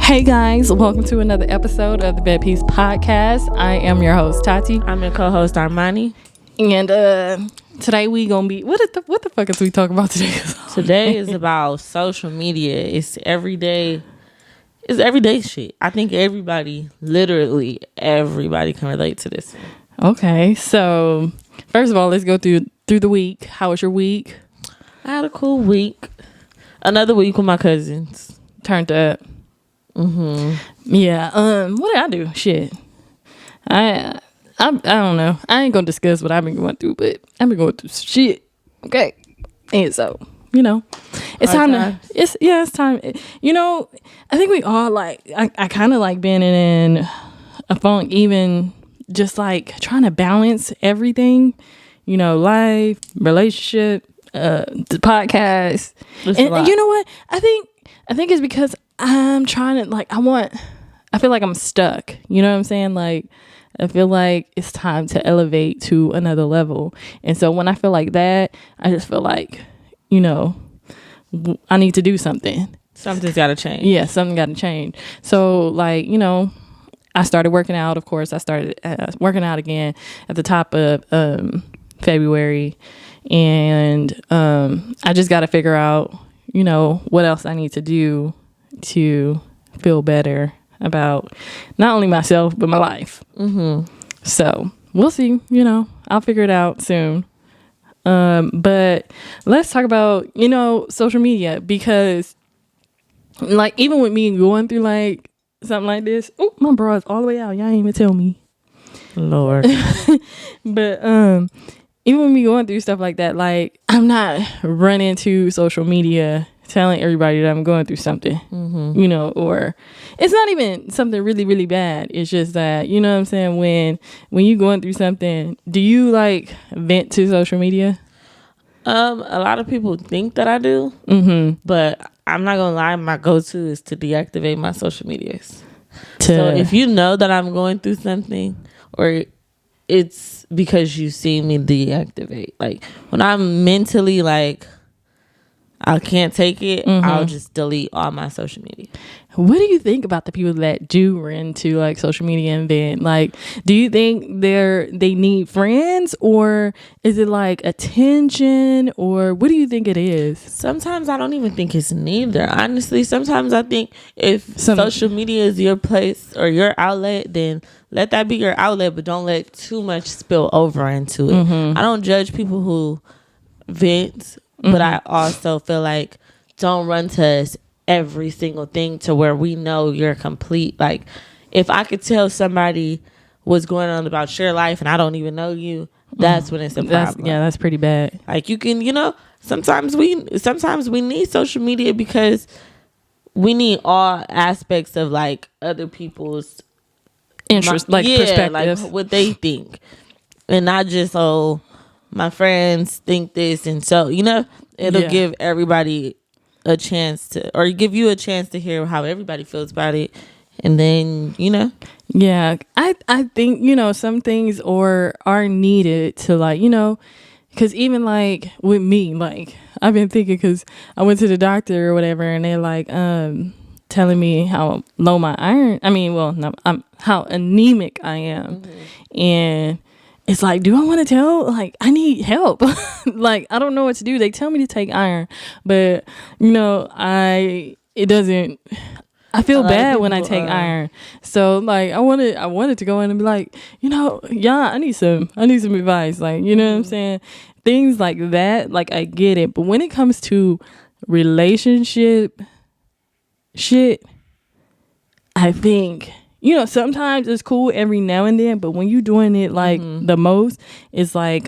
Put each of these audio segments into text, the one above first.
Hey guys, welcome to another episode of the Bed Peace Podcast. I am your host Tati. I'm your co-host Mahni. And today we gonna be what the fuck is we talking about today? Today is about social media. It's everyday shit. I think literally everybody can relate to this. Okay, so first of all, let's go through the week. How was your week? I had a cool week. Another week with my cousins. Turned up. Yeah. What did I do? Shit. I don't know. I ain't gonna discuss what I've been going through, but I've been going through some shit. Okay. And so, it's time. It's time. I think we all I kind of like being in a funk, even just like trying to balance everything, life, relationship, the podcast. And you know what? I think it's because I'm trying to I feel like I'm stuck. You know what I'm saying? Like, I feel like it's time to elevate to another level. And so when I feel like that, I just feel like, I need to do something. Something's got to change. Yeah, something got to change. So I started working out. Of course, I started working out again at the top of February. And I just got to figure out, what else I need to do to feel better about not only myself but my life. So we'll see. I'll figure it out soon. But let's talk about social media, because even with me going through something like this. Oh, my bra is all the way out. Y'all ain't even tell me, Lord. But even with me going through stuff like that, I'm not running to social media telling everybody that I'm going through something, or it's not even something really, really bad. It's just that, you know what I'm saying? When you going through something, do you vent to social media? A lot of people think that I do, but I'm not gonna lie. My go-to is to deactivate my social medias. So if you know that I'm going through something, or it's because you see me deactivate, when I'm mentally I can't take it, I'll just delete all my social media. What do you think about the people that do run to social media and vent? Do you think they need friends, or is it attention, or what do you think it is? Sometimes I don't even think it's neither. Honestly, sometimes I think if social media is your place or your outlet, then let that be your outlet, but don't let too much spill over into it. I don't judge people who vent, but I also feel like don't run to us every single thing to where we know you're complete. If I could tell somebody what's going on about your life and I don't even know you, that's when it's a problem. That's pretty bad. You can, sometimes we need social media because we need all aspects of other people's interest, perspectives, what they think, and not just my friends think this, and so it'll give everybody a chance to, or give you a chance to hear how everybody feels about it, and then I think some things are needed to because even with me, I've been thinking, because I went to the doctor or whatever, and they're telling me how low my iron, how anemic I am, and it's do I want to tell? I need help. I don't know what to do. They tell me to take iron, but I feel bad when I take iron. So I wanted to go in and be yeah, I need some advice. You know what I'm saying? Things like that, I get it. But when it comes to relationship shit, I think sometimes it's cool every now and then, but when you're doing it the most, it's chill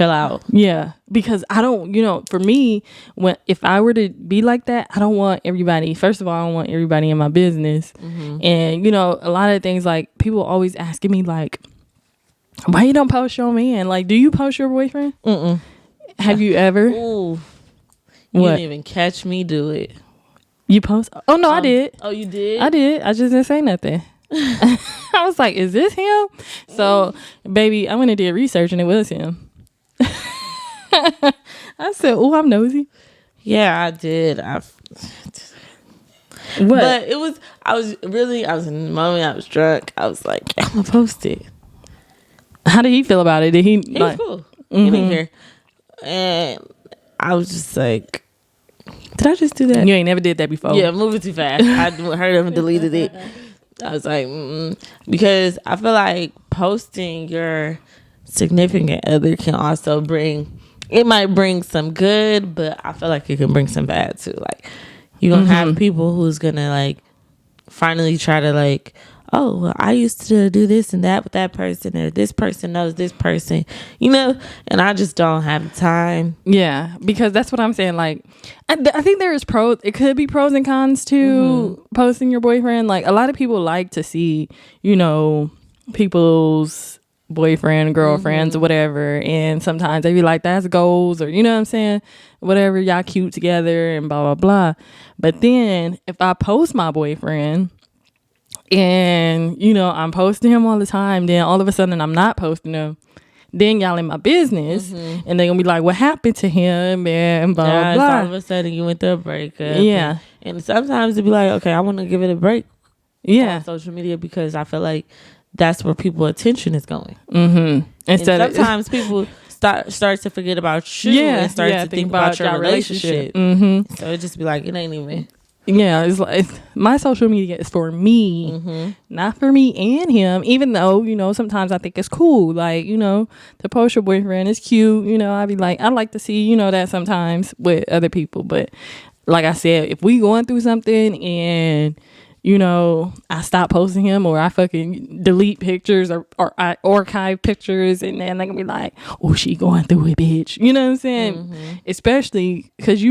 out. Yeah, because I don't, for me, if I were to be like that, I don't want everybody. First of all, I don't want everybody in my business, and a lot of things people always asking me why you don't post your man? Do you post your boyfriend? Have you ever? Ooh, you didn't even catch me do it. You post? Oh no, I did. Oh, you did? I did. I just didn't say nothing. I was like, is this him? So, baby, I went and did research, and it was him. I said, oh, I'm nosy. Yeah, I did. What? But I was in the moment. I was drunk. I was like, I'm gonna post it. How did he feel about it? Did he? He was cool. He didn't care. And I was just like, did I just do that? You ain't never did that before. Yeah, moving too fast. I heard him and deleted it. I was like, because I feel like posting your significant other can also it might bring some good, but I feel like it can bring some bad too. Like, you're gonna have people who's gonna like finally try to like, oh, well, I used to do this and that with that person, or this person knows this person, and I just don't have time. Yeah, because that's what I'm saying. Like, I think there is it could be pros and cons to posting your boyfriend. Like, a lot of people like to see, people's boyfriend, girlfriends, or whatever, and sometimes they be like, that's goals, or you know what I'm saying, whatever, y'all cute together and blah blah blah. But then if I post my boyfriend and I'm posting him all the time, then all of a sudden I'm not posting him, then y'all in my business, and they gonna be like, what happened to him, and blah blah blah. All of a sudden you went through a breakup. Yeah. And sometimes it'd be like, okay, I want to give it a break on social media, because I feel like that's where people's attention is going. Instead, and sometimes people start to forget about you and start to think about your relationship. So it just be like, it ain't even. Yeah, it's like, my social media is for me, not for me and him. Even though sometimes I think it's cool, like to post your boyfriend is cute. I'd be like, I like to see that sometimes with other people. But like I said, if we going through something and I stop posting him, or I fucking delete pictures, or I archive pictures, and then they gonna be like, oh, she going through it, bitch. You know what I'm saying? Especially because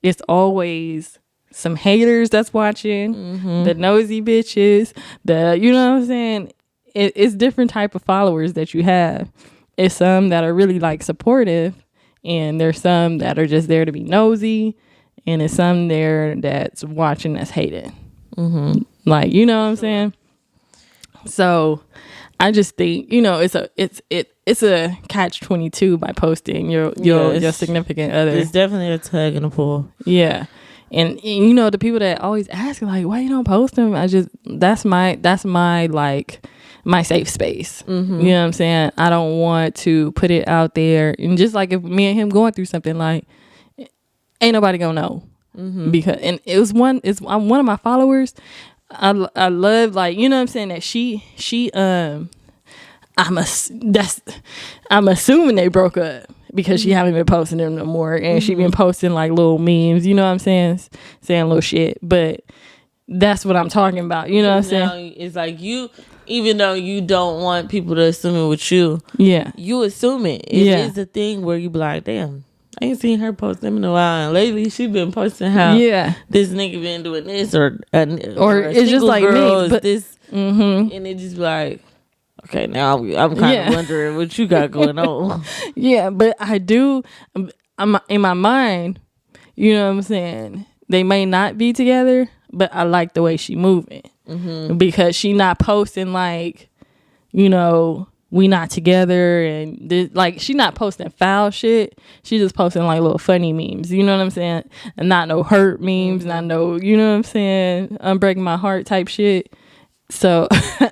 it's always some haters that's watching, the nosy bitches, you know what I'm saying? It's different type of followers that you have. It's some that are really like supportive, and there's some that are just there to be nosy, and it's some there that's watching that's hated. Like, you know what I'm saying? So I just think it's a catch-22 by posting your significant other. It's definitely a tug and a pull. Yeah. And the people that always ask like, why you don't post them, that's my like my safe space. You know what I'm saying? I don't want to put it out there, and just like if me and him going through something, like, ain't nobody gonna know. Because I'm one of my followers. I love, like, you know what I'm saying, that she I'm assuming they broke up, because she haven't been posting them no more, and she been posting like little memes, you know what I'm saying little shit. But that's what I'm talking about, you know what I'm saying? It's like, you, even though you don't want people to assume it with you, you assume it. It is a thing where you be like, damn, I ain't seen her post them in a while, and lately she been posting how this nigga been doing this, or it's just like me, but this, and it just be like, okay, now I'm kind of wondering what you got going on. Yeah, but I'm in my mind, you know what I'm saying, they may not be together, but I like the way she moving, because she not posting like, we not together, and like, she not posting foul shit. She just posting like little funny memes, you know what I'm saying, and not no hurt memes, not no, you know what I'm saying, unbreaking my heart type shit. So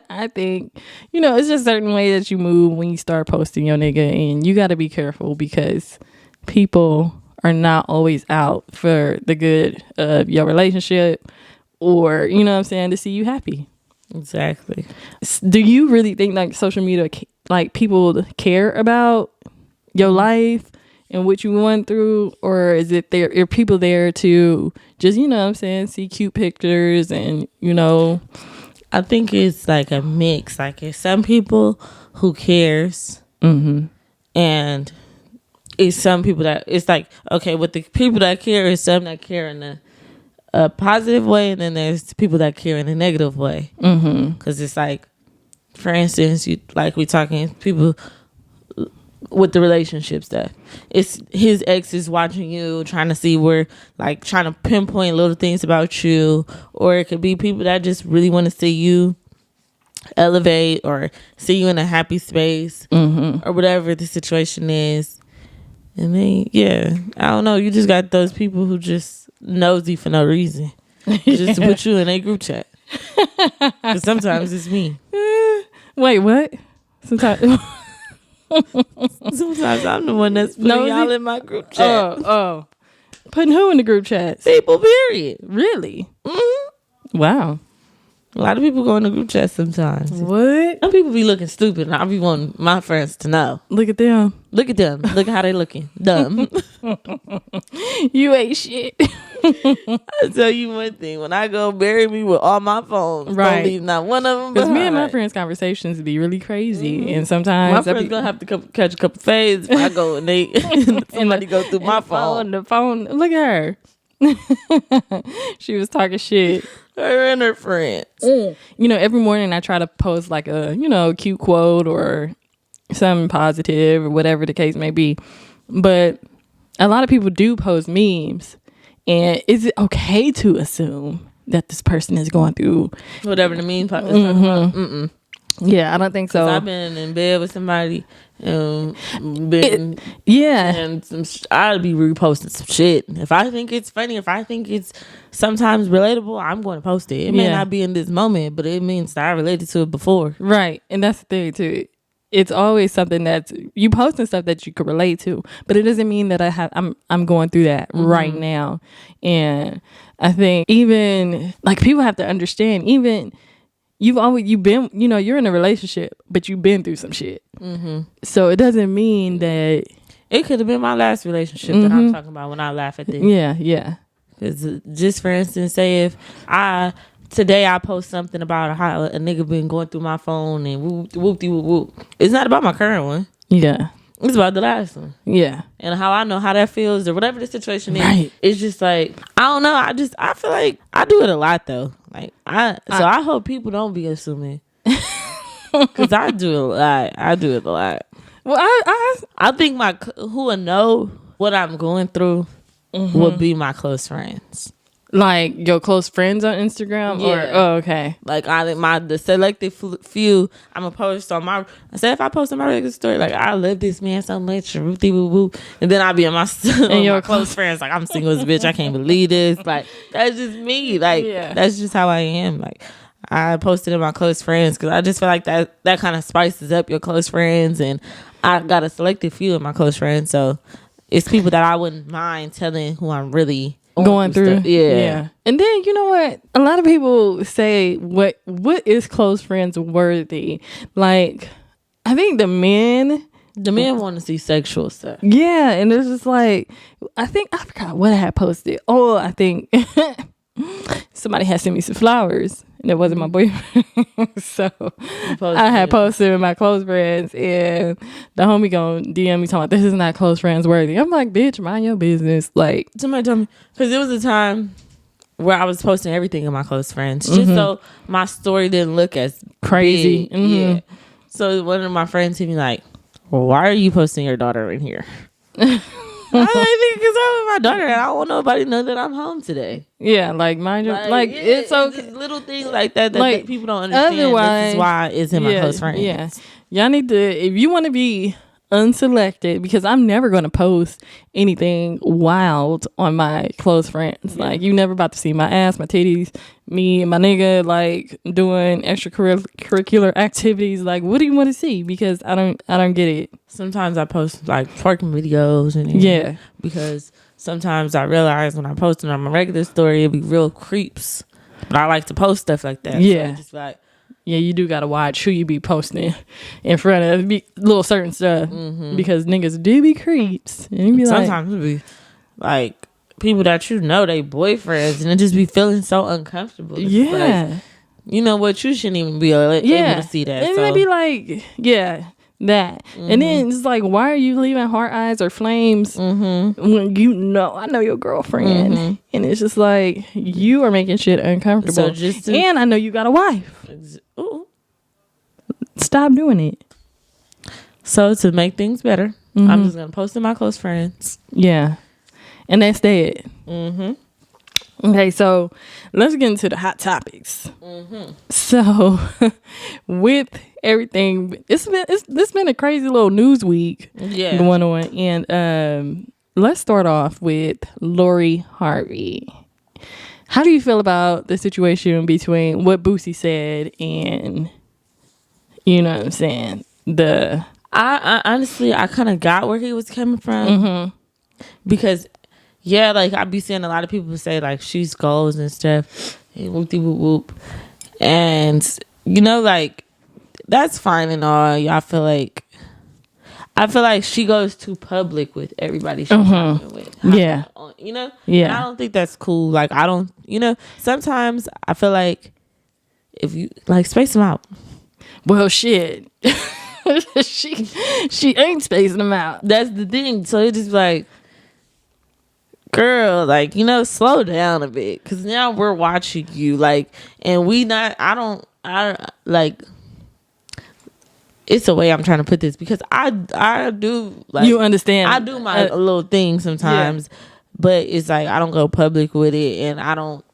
I think, it's just a certain way that you move when you start posting your nigga, and you got to be careful, because people are not always out for the good of your relationship, or, you know what I'm saying, to see you happy. Exactly. Do you really think like social media, like, people care about your life and what you went through, or is it are people there to just, you know what I'm saying, see cute pictures and, I think it's like a mix. Like, it's some people who cares, and it's some people that it's like, okay, with the people that care, is some that care in a positive way, and then there's people that care in a negative way. Because it's like, for instance, we talking people with the relationship stuff. It's his ex is watching you, trying to see where, like, trying to pinpoint little things about you, or it could be people that just really want to see you elevate, or see you in a happy space, or whatever the situation is. And then, I don't know, you just got those people who just nosy for no reason. just to put you in a group chat. Because sometimes it's me. Wait, what? Sometimes I'm the one that's putting y'all in my group chat. Oh. Putting who in the group chats? People, period. Really? Mm-hmm. Wow. A lot of people go in the group chat sometimes. What? Some people be looking stupid, and I be wanting my friends to know. Look at them. Look at them. Look at how they looking. Dumb. You ain't shit. I tell you one thing. When I go bury me with all my phones, don't leave not one of them Because me and my friends' conversations be really crazy. And sometimes my friends gonna have to catch a couple fades if I go and they somebody go through my phone. The phone. Look at her. She was talking shit. Her and her friends. You know, every morning I try to post like a, cute quote or something positive or whatever the case may be. But a lot of people do post memes. And is it okay to assume that this person is going through whatever the meme part is talking about? Mm-mm. Yeah, I don't think so. I've been in bed with somebody and and I'll be reposting some shit. If I think it's funny, if I think it's sometimes relatable, I'm going to post it. It may not be in this moment, but it means that I related to it before. Right. And that's the thing too. It's always something that you posting stuff that you could relate to, but it doesn't mean that I'm going through that right now. And I think even like people have to understand, even you've been, you're in a relationship, but you've been through some shit. So it doesn't mean that it could have been my last relationship that I'm talking about when I laugh at this. Yeah. Because just for instance, say if today I post something about how a nigga been going through my phone and whoop. It's not about my current one. Yeah. It's about the last one. Yeah. And how I know how that feels or whatever the situation is. Right. It's just like, I don't know. I feel like I do it a lot though. Like I hope people don't be assuming. Cause I do it a lot. I do it a lot. Well, I think who will know what I'm going through would be my close friends. Like your close friends on Instagram? Yeah. Or okay. Like the selected few I'm gonna post on my. I said if I post on my regular story, like I love this man so much, and then I'll be on my and your close friends like I'm single as a bitch. I can't believe this. Like that's just me. Like that's just how I am. Like I posted in my close friends because I just feel like that kind of spices up your close friends, and I got a selected few of my close friends, so it's people that I wouldn't mind telling who I'm really going through. Yeah. And then you know what, a lot of people say what is close friends worthy. Like I think the men want to see sexual stuff. Yeah. And it's just like I forgot what I had posted. I think somebody had sent me some flowers and it wasn't my boyfriend. So I had posted with my close friends and the homie gonna DM me talking about this is not close friends worthy. I'm like, bitch, mind your business. Like somebody told me, because it was a time where I was posting everything in my close friends just so my story didn't look as crazy. Yeah. So one of my friends hit me like, well, why are you posting your daughter in here? I think because I'm with my daughter and I don't want nobody to know that I'm home today. Yeah, like mind your it's okay. Little things like that like, people don't understand. This is why it's in my close friends. Yeah, y'all need to, if you want to be unselected, because I'm never going to post anything wild on my close friends. Like you never about to see my ass, my titties, me and my nigga like doing extracurricular activities. Like what do you want to see? Because I don't get it. Sometimes I post like twerking videos and because sometimes I realize when I post it on my regular story it'd be real creeps, but I like to post stuff like that. Yeah, so just like you do gotta watch who you be posting in front of little certain stuff because niggas do be creeps. And you be sometimes it be like people that you know they boyfriends and it just be feeling so uncomfortable. It's like, you know what, you shouldn't even be able to see that. And they be like, that. And then it's like, why are you leaving heart eyes or flames when I know your girlfriend? And it's just like you are making shit uncomfortable. So and I know you got a wife. Ooh. Stop doing it. So to make things better, I'm just gonna post to my close friends. Yeah, and that's that. Okay, so let's get into the hot topics. So with everything, it's been a crazy little news week going on, and let's start off with Lori Harvey. How do you feel about the situation between what Boosie said and, you know what I'm saying, I honestly, I kind of got where he was coming from. Because, yeah, like, I be seeing a lot of people say, like, she's goals and stuff, and whoop-de-whoop-whoop. And, you know, like, that's fine and all. Y'all feel like, I feel like she goes too public with everybody she's talking with. Yeah. You know? Yeah. And I don't think that's cool. Like, I don't, you know, sometimes I feel like if you, like, space them out. Well, shit. she ain't spacing them out. That's the thing. So it's just like, girl, like, you know, slow down a bit, because now we're watching you, like, and I like, it's the way I'm trying to put this, because I do, like, you understand, I do my little thing sometimes, but it's like I don't go public with it, and I don't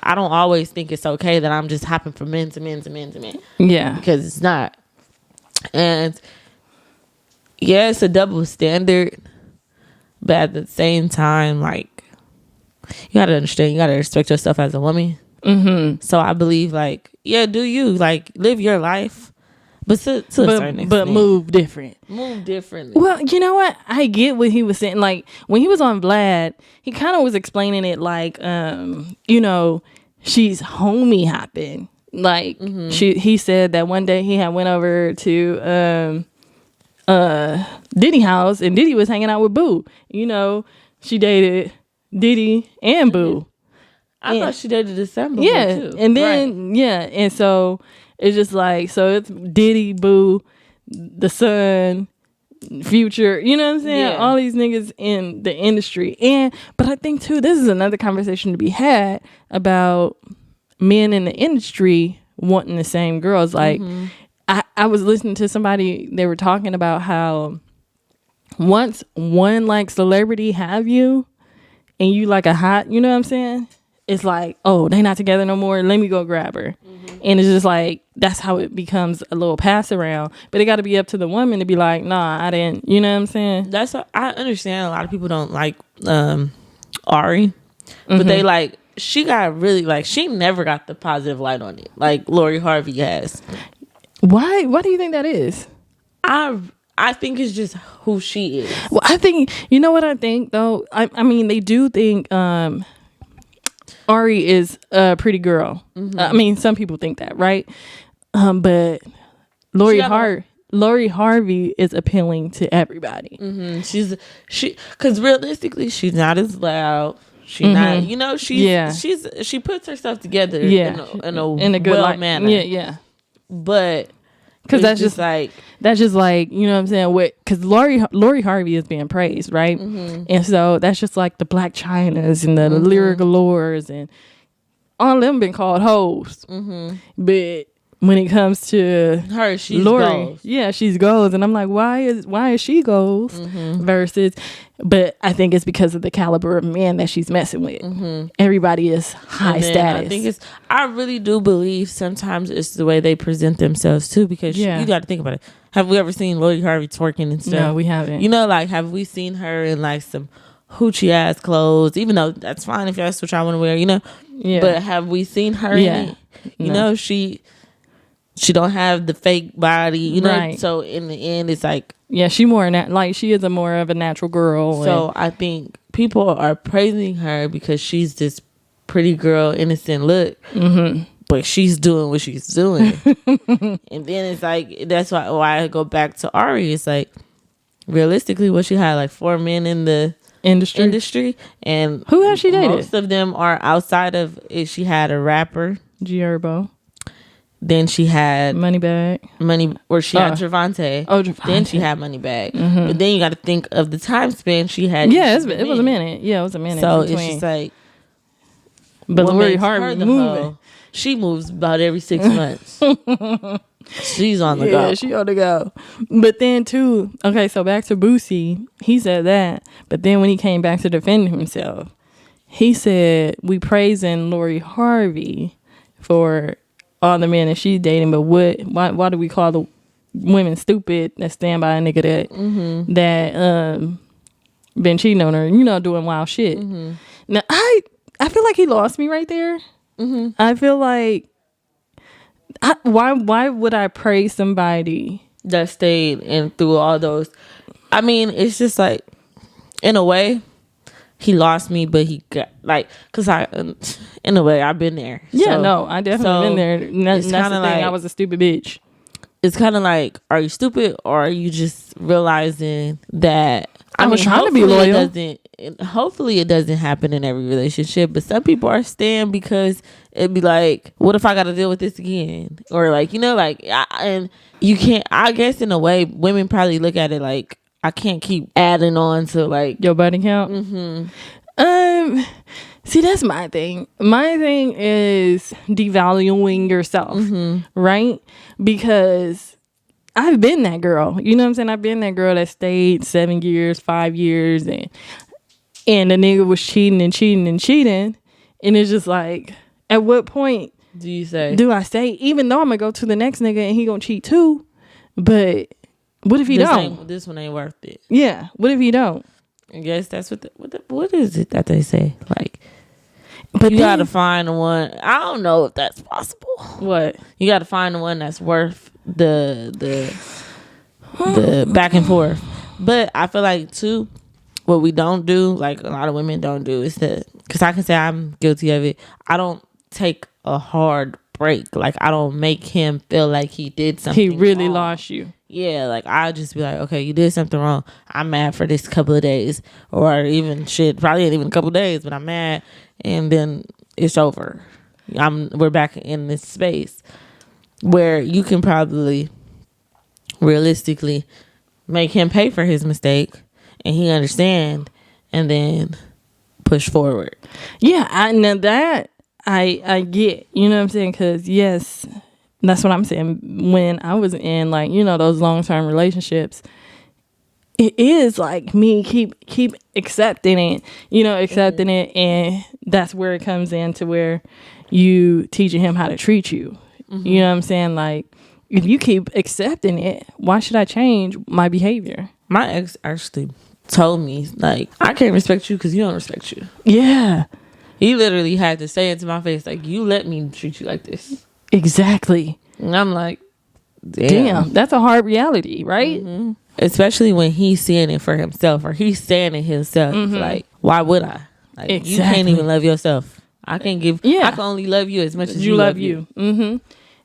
always think it's okay that I'm just hopping from men to men to men to men, because it's not. And yeah, it's a double standard, but at the same time, like, you gotta understand, you gotta respect yourself as a woman. So I believe, like, yeah, do you, like, live your life, but to a certain extent, but move differently. Well, you know what? I get what he was saying. Like, when he was on Vlad, he kind of was explaining it like, you know, she's homie hopping. Like, he said that one day he had went over to Diddy house, and Diddy was hanging out with Boo. You know, she dated Diddy and Boo. I thought she dated December. Yeah, too. And then and so it's just like, so it's Diddy, Boo, the Son, Future. You know what I'm saying? Yeah. All these niggas in the industry, but I think too, this is another conversation to be had about men in the industry wanting the same girls. Like, I was listening to somebody, they were talking about how once one, like, celebrity have you and you like a hot, you know what I'm saying? It's like, oh, they not together no more, let me go grab her. And it's just like, that's how it becomes a little pass around. But it got to be up to the woman to be like, nah, I didn't, you know what I'm saying? I understand a lot of people don't like Ari, but they like, she got really, like, she never got the positive light on it like Lori Harvey has. Why do you think that is? I think it's just who she is. Well, I think, you know what I think though? I mean, they do think Ari is a pretty girl. I mean, some people think that, right? But Lori Harvey is appealing to everybody. Because realistically, she's not as loud. She's not, you know, she puts herself together in a good manner. Yeah. But because that's just like, you know what I'm saying, because Lori Harvey is being praised, right? And so that's just like the Black Chinas and the Lyric Galores and all of them been called hoes. But when it comes to her, she's Lori, goals. Yeah, she's goals, and I'm like, why is she goals versus? But I think it's because of the caliber of men that she's messing with. Everybody is high status. I really do believe sometimes it's the way they present themselves too, because you got to think about it. Have we ever seen Lori Harvey twerking and stuff? No, we haven't. You know, like, have we seen her in like some hoochie ass clothes? Even though that's fine if that's what y'all want to wear, you know. Yeah. But have we seen her in it? You know, she don't have the fake body, you know. Right. So in the end, it's like, yeah, she she is more of a natural girl. So I think people are praising her because she's this pretty girl, innocent look, but she's doing what she's doing. And then it's like, that's why I go back to Ari. It's like, realistically, what she had, like 4 men in the industry, and who has she dated? Most of them are outside of it. She had a rapper, Gierbo. Then she had Moneybag. She had Javante. Oh, Javante. Then she had Moneybag. But then you got to think of the time span she had. Yeah, it was a minute. Yeah, it was a minute. So it's just like, but Lori Harvey moving. She moves about every 6 months. She's on the go. Yeah, she on the go. But then too, okay, so back to Boosie, he said that, but then when he came back to defend himself, he said, we praising Lori Harvey for all the men that she's dating, but why do we call the women stupid that stand by a nigga that been cheating on her, you know, doing wild shit? Now I I feel like he lost me right there. Mm-hmm. I feel like why would I praise somebody that stayed and through all those? I mean, it's just like, in a way, he lost me, but he got like, cause in a way, I've been there. Yeah, so, no, I definitely been there. That's the thing. Like, I was a stupid bitch. It's kind of like, are you stupid or are you just realizing that? I was trying to be loyal. Hopefully it doesn't happen in every relationship, but some people are staying because it'd be like, what if I got to deal with this again? Or like, and you can't, I guess in a way, women probably look at it like, I can't keep adding on to like your body count. Mm-hmm. See, that's my thing. My thing is devaluing yourself, right? Because I've been that girl. You know what I'm saying? I've been that girl that stayed 7 years, 5 years, and the nigga was cheating. And it's just like, at what point do I say, even though I'm going to go to the next nigga and he going to cheat too, but what if he don't? This one ain't worth it. Yeah. What if he don't? I guess that's what is it that they say? Like, but you gotta find the one. I don't know if that's possible. What? You gotta find the one that's worth the back and forth. But I feel like too, what we don't do, like a lot of women don't do, is because I can say I'm guilty of it. I don't take a hard break. Like, I don't make him feel like he did something. He really wrong. lost you. Yeah, like I'll just be like, okay, you did something wrong. I'm mad for this couple of days, or even probably ain't even a couple of days, but I'm mad, and then it's over. We're back in this space where you can probably realistically make him pay for his mistake, and he understand, and then push forward. Yeah, I get, you know what I'm saying? Because yes, that's what I'm saying. When I was in like, those long-term relationships, it is like me keep accepting it, it. And that's where it comes into where you teaching him how to treat you. Mm-hmm. You know what I'm saying? Like, if you keep accepting it, why should I change my behavior? My ex actually told me, like, I can't respect you because you don't respect you. Yeah. He literally had to say it to my face, like, you let me treat you like this. Exactly. And I'm like, damn, that's a hard reality, right? Mm-hmm. Especially when he's seeing it for himself, or he's saying it himself. Mm-hmm. Like, why would I? Like, exactly. You can't even love yourself. I can only love you as much as you love you. Mm-hmm.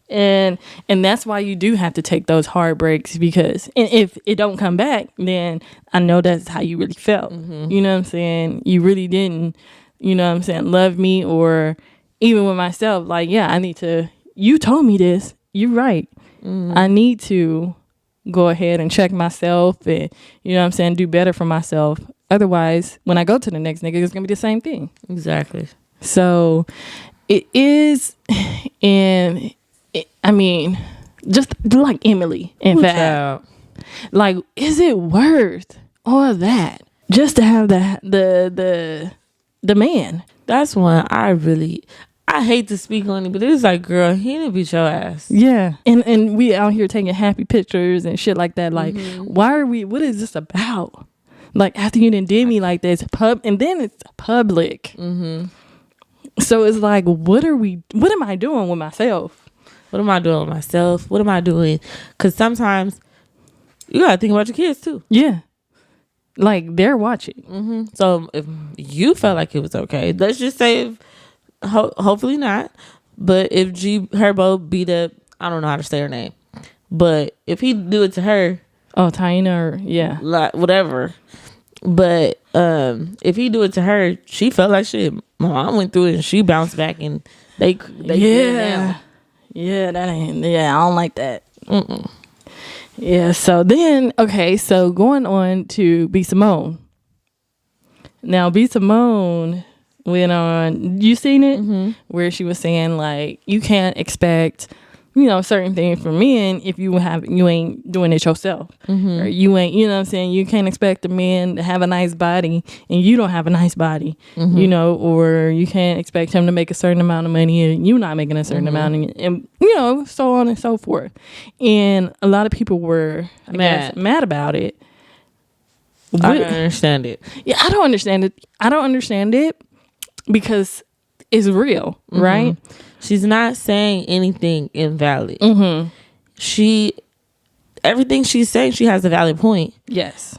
And that's why you do have to take those hard breaks, because if it don't come back, then I know that's how you really felt. Mm-hmm. You know what I'm saying? You really didn't, love me, or even with myself, like, yeah, I need to, you told me this, you're right. Mm-hmm. I need to go ahead and check myself and, do better for myself. Otherwise, when I go to the next nigga, it's going to be the same thing. Exactly. So it is, and just like Emily, in fact, like, is it worth all of that just to have the man? That's one I hate to speak on it, but it's like, girl, he didn't beat your ass. Yeah. And we out here taking happy pictures and shit like that. Like, what is this about? Like, after you done did me like this, and then it's public. Mm-hmm. So it's like, what am I doing with myself? What am I doing with myself? What am I doing? Because sometimes you got to think about your kids too. Yeah. Like, they're watching. Mm-hmm. So if you felt like it was okay, let's just say, hopefully not, but if Herbo beat up, I don't know how to say her name, but if he do it to her, Taina, or yeah, like, whatever, but if he do it to her, she felt like shit. My mom went through it and she bounced back, and they I don't like that. Mm-mm. Yeah. So then, okay, so going on to B Simone. Now B Simone went on, you seen it? Mm-hmm. Where she was saying, like, you can't expect, certain things from men if you ain't doing it yourself. Mm-hmm. Or you ain't, you know what I'm saying? You can't expect a man to have a nice body and you don't have a nice body, or you can't expect him to make a certain amount of money and you not making a certain amount, and so on and so forth. And a lot of people were mad about it. I don't understand it. Yeah, I don't understand it. Because is real, right? She's not saying anything invalid. Everything she's saying, she has a valid point. Yes.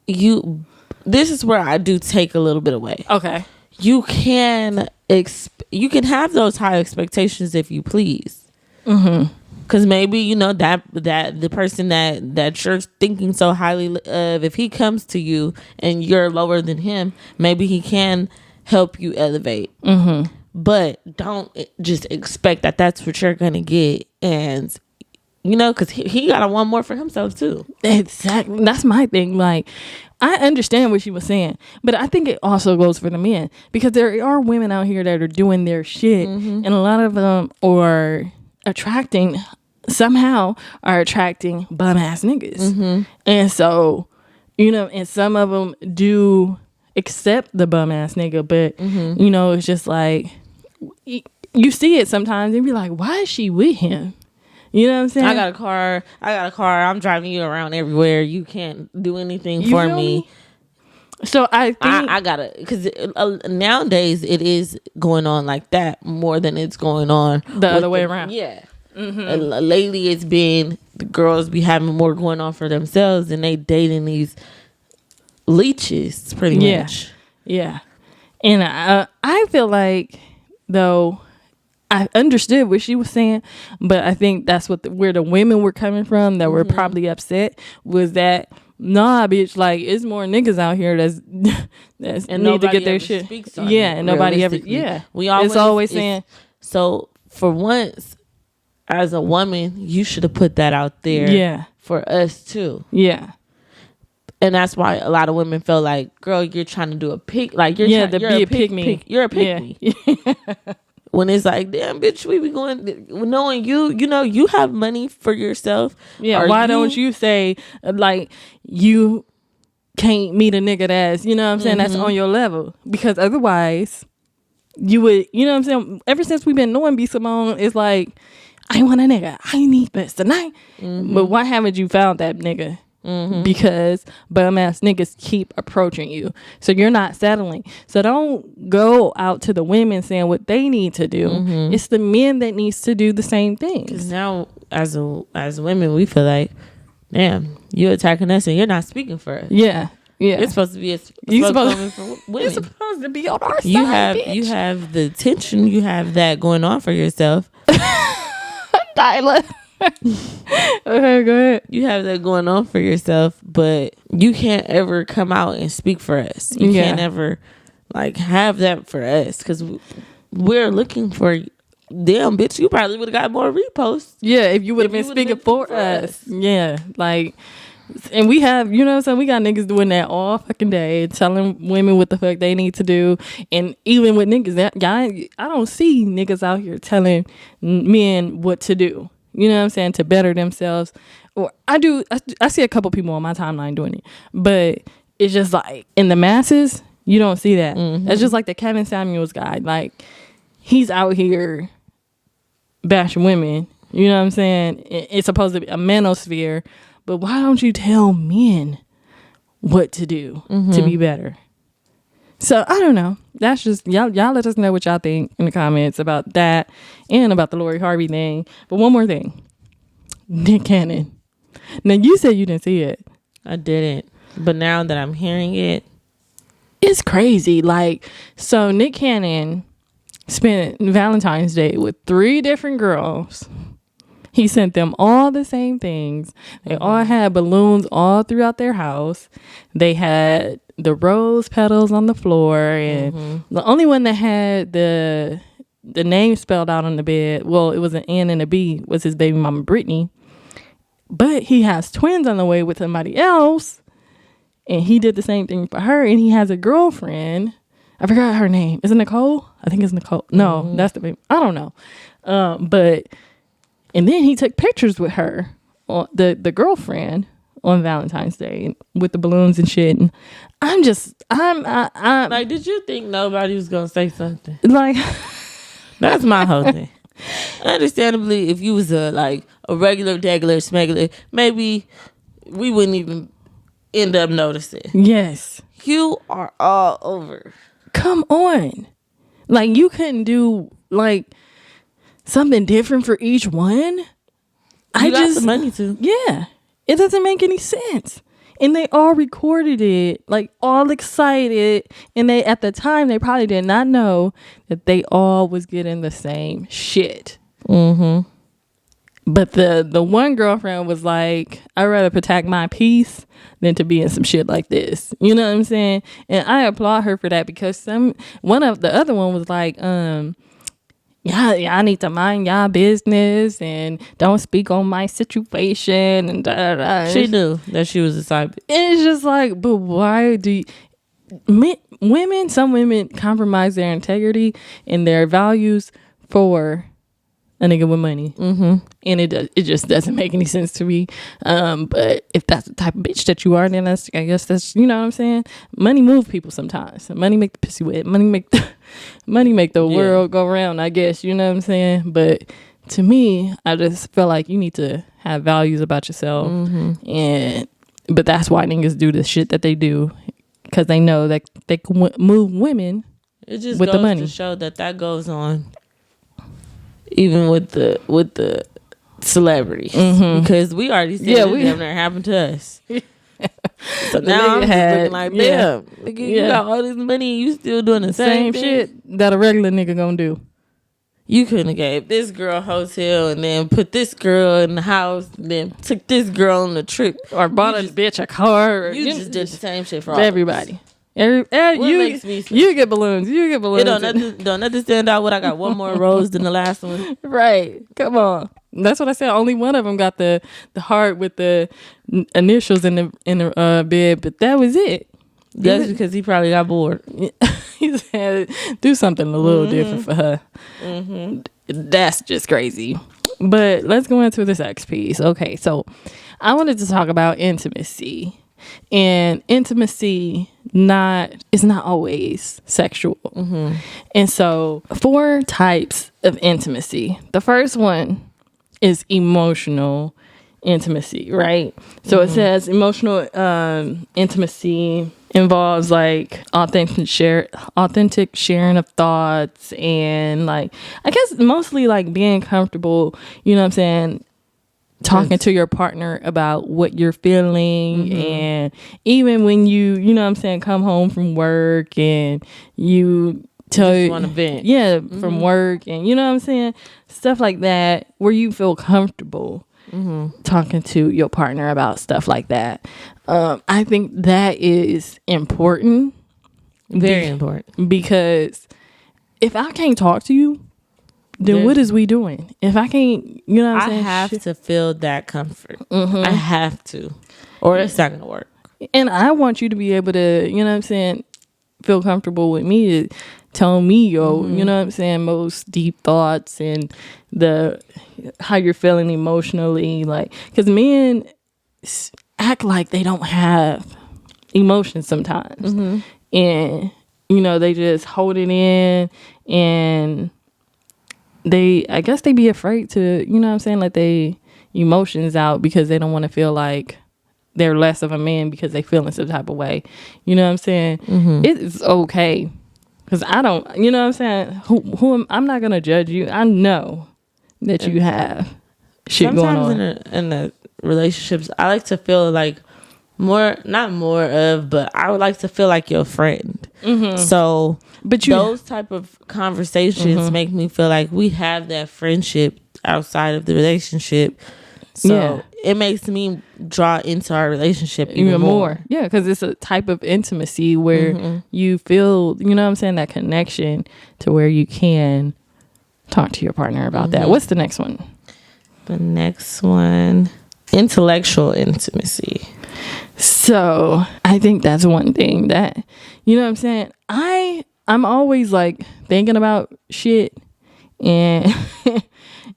This is where I do take a little bit away. Okay. You can have those high expectations if you please. Because maybe, that the person that you're thinking so highly of, if he comes to you and you're lower than him, maybe he can help you elevate. But don't just expect that that's what you're going to get. And, because he got to want more for himself too. Exactly. That's my thing. Like, I understand what she was saying, but I think it also goes for the men, because there are women out here that are doing their shit, and a lot of them are attracting bum ass niggas. And so, and some of them do accept the bum ass nigga, but it's just like, you see it sometimes and be like, why is she with him? You know what I'm saying? I got a car. I'm driving you around everywhere. You can't do anything for me. So I think I gotta, because nowadays it is going on like that more than it's going on the other way around. Yeah. Lately it's been the girls be having more going on for themselves, and they dating these leeches pretty much. Yeah. And I feel like, though, I understood what she was saying, but I think that's where the women were coming from that were probably upset, was that, nah, bitch, like, it's more niggas out here that's and need to get their shit. And nobody ever. Yeah, it's always saying. So for once, as a woman, you should have put that out there. Yeah, for us too. Yeah. And that's why a lot of women feel like, girl, you're trying to do a pick. Like, you're a pick me. You're a pick me. When it's like, damn, bitch, we be going, knowing you have money for yourself. Yeah, why don't you say, like, you can't meet a nigga that's, you know what I'm saying, that's on your level? Because otherwise, you would, you know what I'm saying? Ever since we've been knowing B. Simone, it's like, I want a nigga. I need this tonight. But why haven't you found that nigga? Because bum ass niggas keep approaching you, so you're not settling. So don't go out to the women saying what they need to do. It's the men that needs to do the same thing. Because now, as women, we feel like, damn, you're attacking us and you're not speaking for us. Yeah. It's supposed to be a spokeswoman for women. You're supposed to be on our side. You have the tension. You have that going on for yourself. Tyler. Okay, go ahead. You have that going on for yourself, but you can't ever come out and speak for us. You can't ever like have that for us, because we're looking for. Damn, bitch, you probably would have got more reposts. Yeah, if you would have been speaking for us. Yeah, like, and we have, you know what I'm saying, we got niggas doing that all fucking day, telling women what the fuck they need to do. And even with niggas, I don't see niggas out here telling men what to do. You know what I'm saying? To better themselves. Or I see a couple people on my timeline doing it. But it's just like, in the masses, you don't see that. That's just like the Kevin Samuels guy. Like, he's out here bashing women. You know what I'm saying? It's supposed to be a manosphere. But why don't you tell men what to do to be better? So, I don't know. That's just, y'all let us know what y'all think in the comments about that and about the Lori Harvey thing. But one more thing. Nick Cannon. Now, you said you didn't see it. I didn't. But now that I'm hearing it, it's crazy. Like, so Nick Cannon spent Valentine's Day with 3 different girls. He sent them all the same things. They all had balloons all throughout their house. They had the rose petals on the floor, and the only one that had the name spelled out on the bed, well, it was an N and a B, was his baby mama Brittany. But he has twins on the way with somebody else, and he did the same thing for her. And he has a girlfriend. I forgot her name. Is it Nicole? I think it's Nicole. No, that's the baby. I don't know. But and then he took pictures with her, the girlfriend, on Valentine's Day with the balloons and shit. And I'm like, did you think nobody was gonna say something? Like, that's my whole thing. Understandably, if you was a regular smuggler, maybe we wouldn't even end up noticing. Yes, you are all over. Come on, Like, you couldn't do like something different for each one. You got the money to. Yeah, it doesn't make any sense. And they all recorded it, like all excited. And they, at the time, they probably did not know that they all was getting the same shit. Mm-hmm. But the one girlfriend was like, I'd rather protect my peace than to be in some shit like this. You know what I'm saying? And I applaud her for that, because the other one was like, y'all need to mind y'all business and don't speak on my situation and da da da. She knew that she was a side bitch. It's just like, but why do some women compromise their integrity and their values for a nigga with money? Mm-hmm. And it just doesn't make any sense to me. But if that's the type of bitch that you are, then I guess that's, you know what I'm saying? Money move people sometimes. Money make the pussy wet. Money make the world go round, I guess. You know what I'm saying? But to me, I just feel like you need to have values about yourself. Mm-hmm. But that's why niggas do the shit that they do, because they know that they can move women. It just with goes the money to show that goes on even with the celebrities. Mm-hmm. Because we already said it never happened to us. So now I'm just looking like, damn, nigga, you got all this money and you still doing the same shit that a regular nigga gonna do. You couldn't have gave this girl a hotel and then put this girl in the house and then took this girl on the trip, or bought a bitch a car. Or, you just did the same shit for everybody. What makes me you get balloons. You get balloons. It don't nothing stand out. What, I got one more rose than the last one. Right. Come on. That's what I said. Only one of them got the heart with the initials in the bed, but that was it. That's because he probably got bored. He said, do something a little different for her. Mm-hmm. That's just crazy. But let's go into this next piece. Okay, so I wanted to talk about intimacy. And intimacy is not always sexual. Mm-hmm. And so 4 types of intimacy. The first one is emotional intimacy, right? So it says emotional intimacy involves like authentic sharing of thoughts, and like, I guess mostly like being comfortable, you know what I'm saying, talking to your partner about what you're feeling. And even when you know what I'm saying, come home from work and you want to vent from work, and you know what I'm saying, stuff like that, where you feel comfortable talking to your partner about stuff like that. I think that is important. Very important. Because if I can't talk to you, then what is we doing? If I can't, you know what I'm saying? I have to feel that comfort. I have to. Or it's not going to work. And I want you to be able to, you know what I'm saying, feel comfortable with me to tell me your, you know what I'm saying, most deep thoughts and how you're feeling emotionally. Like, because men act like they don't have emotions sometimes. And, you know, they just hold it in, and I guess they be afraid to, you know what I'm saying, let they emotions out, because they don't want to feel like they're less of a man because they feel in some type of way. You know what I'm saying? It's okay. Because I don't, you know what I'm saying? I'm not going to judge you. I know that you have shit going on. Sometimes in the relationships, I like to feel like not more of, but I would like to feel like your friend. So, but those type of conversations make me feel like we have that friendship outside of the relationship. So it makes me draw into our relationship even more. Yeah, because it's a type of intimacy where you feel, you know what I'm saying, that connection to where you can talk to your partner about that. What's the next one? The next one, intellectual intimacy. So I think that's one thing that, you know what I'm saying, I'm always like thinking about shit, and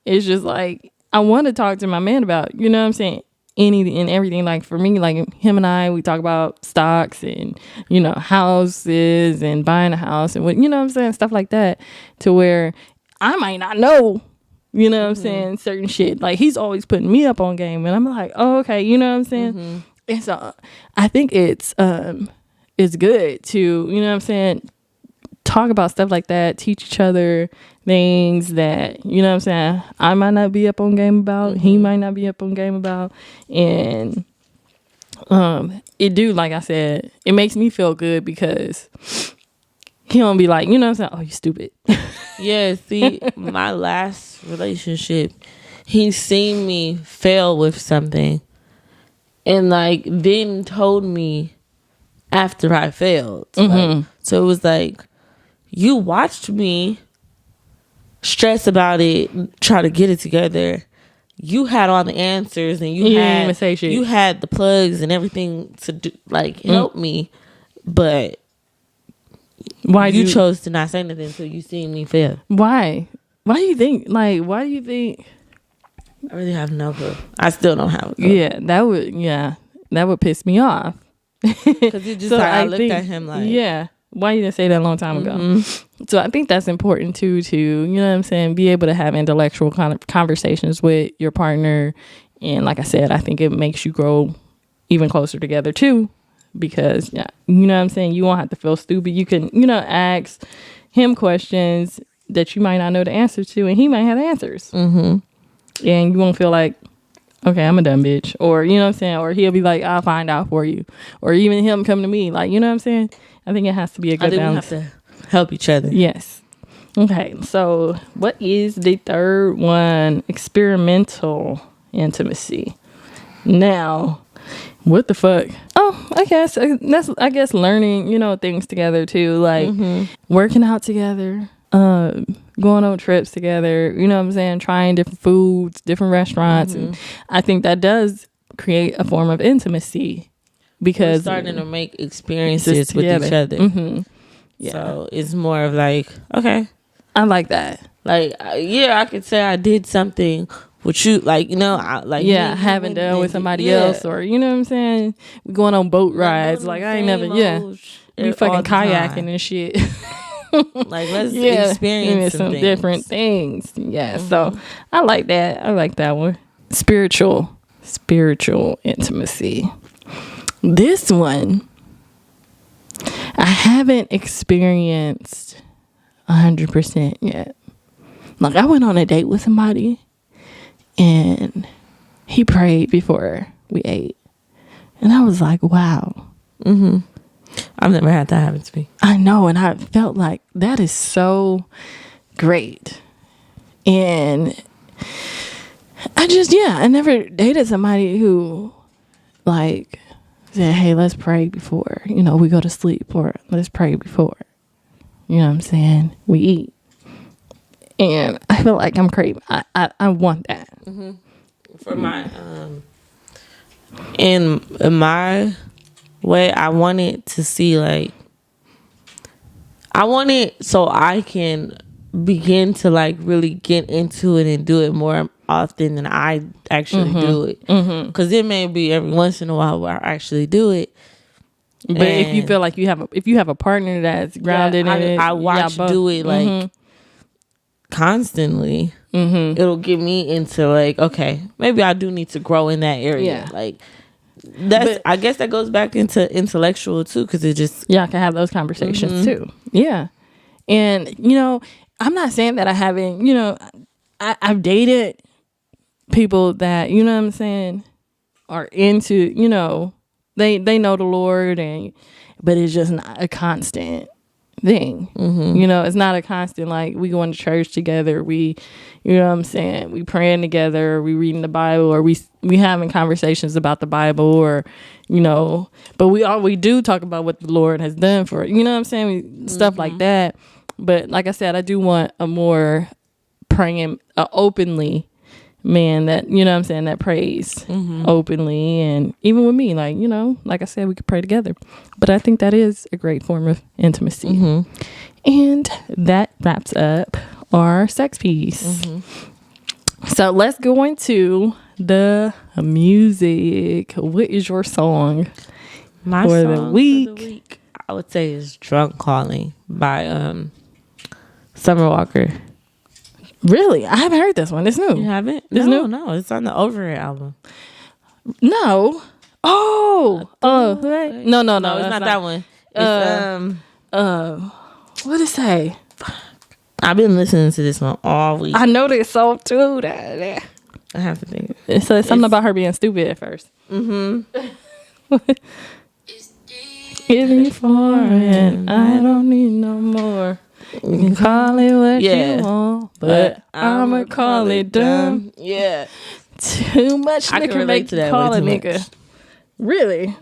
it's just like I want to talk to my man about, you know what I'm saying, any and everything. Like for me, like him and I, we talk about stocks and, you know, houses and buying a house and what, you know what I'm saying, stuff like that, to where I might not know, you know what I'm saying, certain shit. Like he's always putting me up on game, and I'm like, oh, okay, you know what I'm saying. And so I think it's good to, you know what I'm saying, talk about stuff like that, teach each other things that, you know what I'm saying, I might not be up on game about, he might not be up on game about. And it do, like I said, it makes me feel good because he don't be like, you know what I'm saying, oh, you stupid. Yeah, see, my last relationship, he seen me fail with something and like then told me after I failed. Like, so it was like, you watched me stress about it, try to get it together. You had all the answers and you had the plugs and everything to do, like help me, but why you chose to not say anything until you seen me fail? Why do you think? Like, why do you think? I really have no clue. I still don't have a clue. Yeah, that would piss me off. Because you just I looked at him like, yeah, why you didn't say that a long time ago? So I think that's important too, to, you know what I'm saying, be able to have intellectual kind of conversations with your partner. And like I said, I think it makes you grow even closer together too, because yeah, you know what I'm saying, you won't have to feel stupid. You can, you know, ask him questions that you might not know the answer to, and he might have the answers. And you won't feel like, okay, I'm a dumb bitch, or you know what I'm saying, or he'll be like, I'll find out for you, or even him come to me, like, you know what I'm saying. I think it has to be a good balance. We have to help each other. Yes. Okay, so what is the third one? Experimental intimacy. Now, what the fuck? Oh, I guess that's learning, you know, things together too, like working out together, going on trips together, you know what I'm saying, trying different foods, different restaurants. And I think that does create a form of intimacy, because we're starting to make experiences with each other. Yeah. So it's more of like, okay, I like that. Like, I could say I did something with you, like, you know, haven't done with somebody else, or you know what I'm saying, we going on boat rides, like I ain't never, we fucking kayaking and shit. Like, let's experience some different things. Yeah, so I like that. I like that one. Spiritual intimacy. This one I haven't experienced 100% yet. Like, I went on a date with somebody and he prayed before we ate, and I was like, wow. I've never had that happen to me. I know, and I felt like that is so great. And I never dated somebody who like said, hey, let's pray before, you know, we go to sleep, or let's pray before, you know what I'm saying, we eat. And I feel like I'm craving. I want that. For my in my way, I wanted to see, like, I want it so I can begin to like really get into it and do it more often than I actually do it. Because it may be every once in a while where I actually do it. But if you feel like you have a partner that's grounded in it, I watch do it like constantly. It'll get me into like, okay, maybe I do need to grow in that area. Like, I guess that goes back into intellectual too, because it just I can have those conversations too. And you know, I'm not saying that I haven't, you know, I've dated people that, you know what I'm saying, are into, you know, they know the Lord, but it's just not a constant thing. You know, it's not a constant, like, we going to church together, we, you know what I'm saying, we praying together, we reading the Bible, or we having conversations about the Bible, or, you know, but we do talk about what the Lord has done for it, you know what I'm saying, stuff like that. But like I said, I do want a more praying, openly man that, you know what I'm saying, that prays openly. And even with me, like, you know, like I said, we could pray together. But I think that is a great form of intimacy. And that wraps up our sex piece. So let's go into the music. What is your song for the week? I would say is Drunk Calling by Summer Walker. Really? I haven't heard this one. It's new. You haven't? It's new? No. It's on the Over It album. No. Oh. No. It's not that one. It's What it say? I've been listening to this one all week. I know this song too. I have to think. It says something about her being stupid at first. Give me foreign. I don't need no more. You can call it what you want, but I'ma call it dumb. Yeah. Too much I can nigga relate make to you that call way a too nigga. much. Really?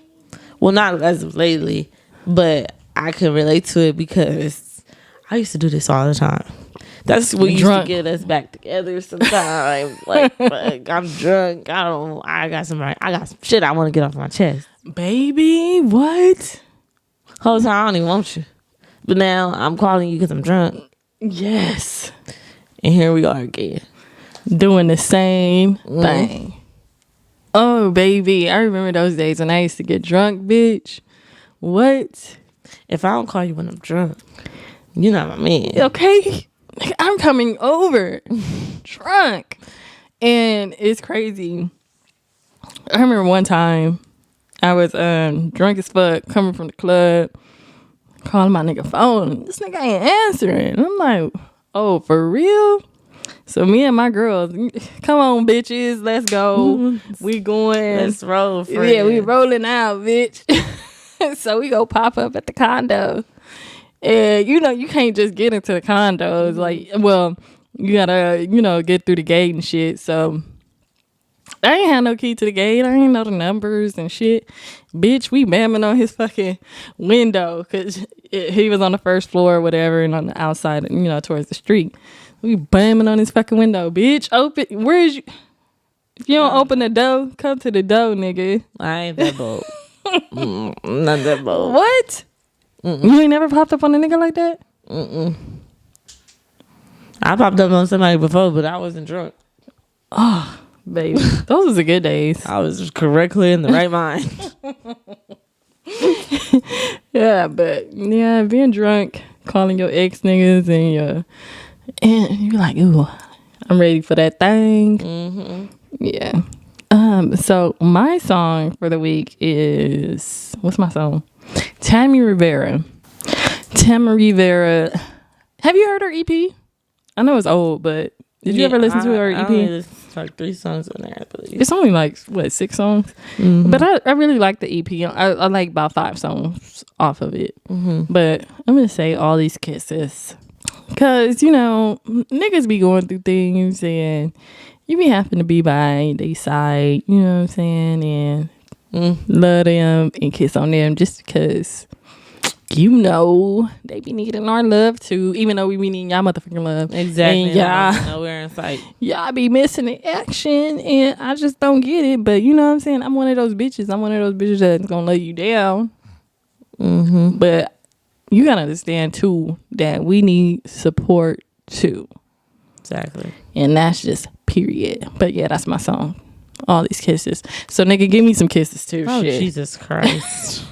Well, not as of lately, but I can relate to it because I used to do this all the time. That's what used to get us back together sometimes. Like, fuck, I'm drunk. I got some shit I want to get off my chest. Baby, what? Whole time I don't even want you. But now I'm calling you because I'm drunk. Yes. And here we are again. Doing the same thing. Oh, baby. I remember those days when I used to get drunk, bitch. What? If I don't call you when I'm drunk, you're not my man. Okay. I'm coming over drunk. And it's crazy. I remember one time I was drunk as fuck coming from the club, calling my nigga phone. This nigga ain't answering. I'm like, oh, for real? So me and my girls, come on, bitches, let's go. We going. Let's roll, friend. Yeah, we rolling out, bitch. So we go pop up at the condo. And, you can't just get into the condos. Like, well, you gotta, get through the gate and shit. So I ain't had no key to the gate. I ain't know the numbers and shit. Bitch, we bamming on his fucking window because he was on the first floor or whatever and on the outside, towards the street. We bamming on his fucking window. Bitch, open. Where is you? If you don't open the door, come to the door, nigga. I ain't that bold. Not that bold. What? You ain't never popped up on a nigga like that? I popped up on somebody before, but I wasn't drunk. Oh, baby. Those was the good days. I was correctly in the right mind. Yeah, but yeah, being drunk, calling your ex niggas and you're like, ooh, I'm ready for that thing. Yeah. So my song for the week is, what's my song? Tammy Rivera. Have you heard her EP? I know it's old, but did you ever listen to her EP? It's like 3 songs in there, I believe. It's only like, 6 songs? But I really like the EP. I like about 5 songs off of it. But I'm going to say All These Kisses. Because, niggas be going through things and you be having to be by their side, you know what I'm saying? And love them and kiss on them just because, they be needing our love too, even though we be needing y'all motherfucking love. Exactly. And nowhere in sight. Y'all be missing the action and I just don't get it. But you know what I'm saying? I'm one of those bitches. That's gonna let you down. But you gotta understand too that we need support too. Exactly. And that's just period. But yeah, that's my song. All These Kisses. So nigga, give me some kisses too. Oh, shit. Jesus Christ.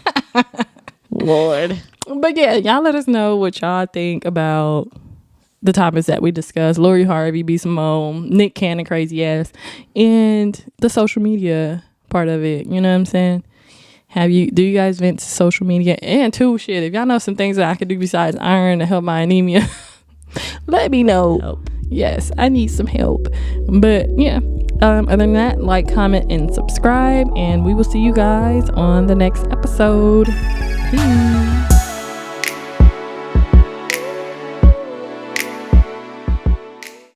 Lord. But yeah, y'all let us know what y'all think about the topics that we discussed. Lori Harvey, B. Simone, Nick Cannon, crazy ass, and the social media part of it. You know what I'm saying? Do you guys vent to social media? And too, shit, if y'all know some things that I could do besides iron to help my anemia, let me know. Help. Yes, I need some help. But yeah, other than that, like, comment, and subscribe, and we will see you guys on the next episode. Peace.